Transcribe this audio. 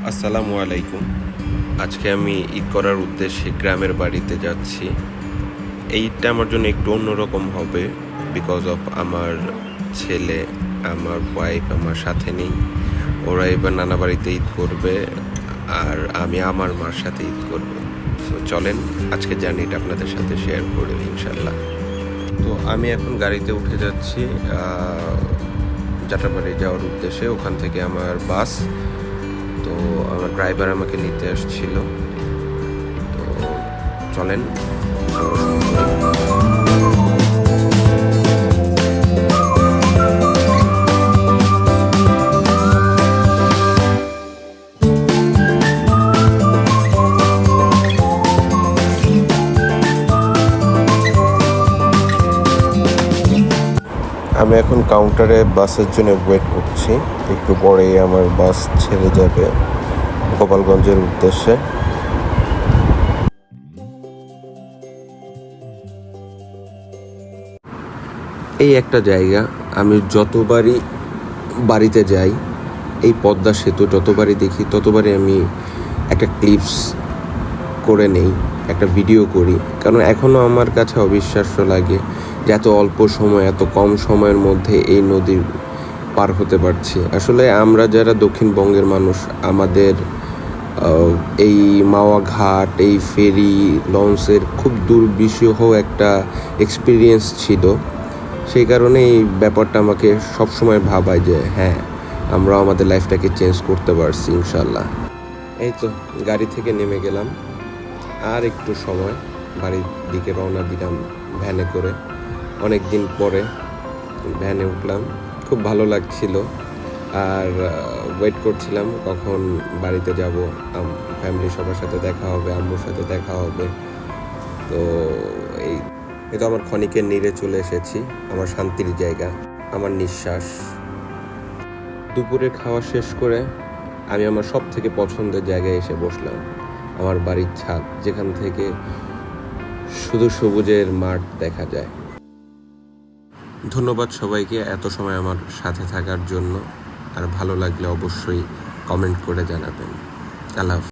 আসসালামু আলাইকুম। আজকে আমি ঈদ করার উদ্দেশ্যে গ্রামের বাড়িতে যাচ্ছি। এই ঈদটা আমার জন্য একটু অন্যরকম হবে, বিকজ অফ আমার ছেলে, আমার ওয়াইফ আমার সাথে নেই। ওরা এবার নানা বাড়িতে ঈদ করবে, আর আমি আমার মার সাথে ঈদ করব। তো চলেন আজকে জার্নিটা আপনাদের সাথে শেয়ার করি ইনশাল্লাহ। তো আমি এখন গাড়িতে উঠে যাচ্ছি যাত্রাবাড়ি যাওয়ার উদ্দেশ্যে। ওখান থেকে আমার বাস, তো আমার ড্রাইভার আমাকে নিতে আসছিল। তো চলেন আমি এখন কাউন্টারে বাসের জন্য ওয়েট করছি। একটু পরেই আমার বাস ছেড়ে যাবে গোপালগঞ্জের উদ্দেশ্যে। এই একটা জায়গা, আমি যতবারই বাড়িতে যাই, এই পদ্মা সেতু যতবারই দেখি ততবারই আমি একটা ক্লিপস করে নেই, একটা ভিডিও করি, কারণ এখনও আমার কাছে অবিশ্বাস্য লাগে যে এত অল্প সময়, এত কম সময়ের মধ্যে এই নদীর পার হতে পারছি। আসলে আমরা যারা দক্ষিণবঙ্গের মানুষ, আমাদের এই মাওয়া ঘাট, এই ফেরি লঞ্চের খুব দুর্বিষহ একটা এক্সপিরিয়েন্স ছিল। সেই কারণে এই ব্যাপারটা আমাকে সবসময় ভাবায় যে হ্যাঁ, আমরা আমাদের লাইফটাকে চেঞ্জ করতে পারছি ইনশাল্লাহ। এই তো গাড়ি থেকে নেমে গেলাম, আর একটু সময় বাড়ির দিকে রওনা দিলাম ভ্যানে করে। অনেক দিন পরে ভ্যানে উঠলাম, খুব ভালো লাগছিল। আর ওয়েট করছিলাম কখন বাড়িতে যাব, ফ্যামিলির সবার সাথে দেখা হবে, আম্মুর সাথে দেখা হবে। তো এই তো আমার ক্ষণিকের নীড়ে চলে এসেছি, আমার শান্তির জায়গা, আমার নিঃশ্বাস। দুপুরের খাওয়া শেষ করে আমি আমার সব থেকে পছন্দের জায়গায় এসে বসলাম, আমার বাড়ির ছাদ, যেখান থেকে শুধু সবুজের মাঠ দেখা যায়। ধন্যবাদ সবাইকে এত সময় আমার সাথে থাকার জন্য। আর ভালো লাগলে অবশ্যই কমেন্ট করে জানাবেন। আল্লাহ হাফেজ।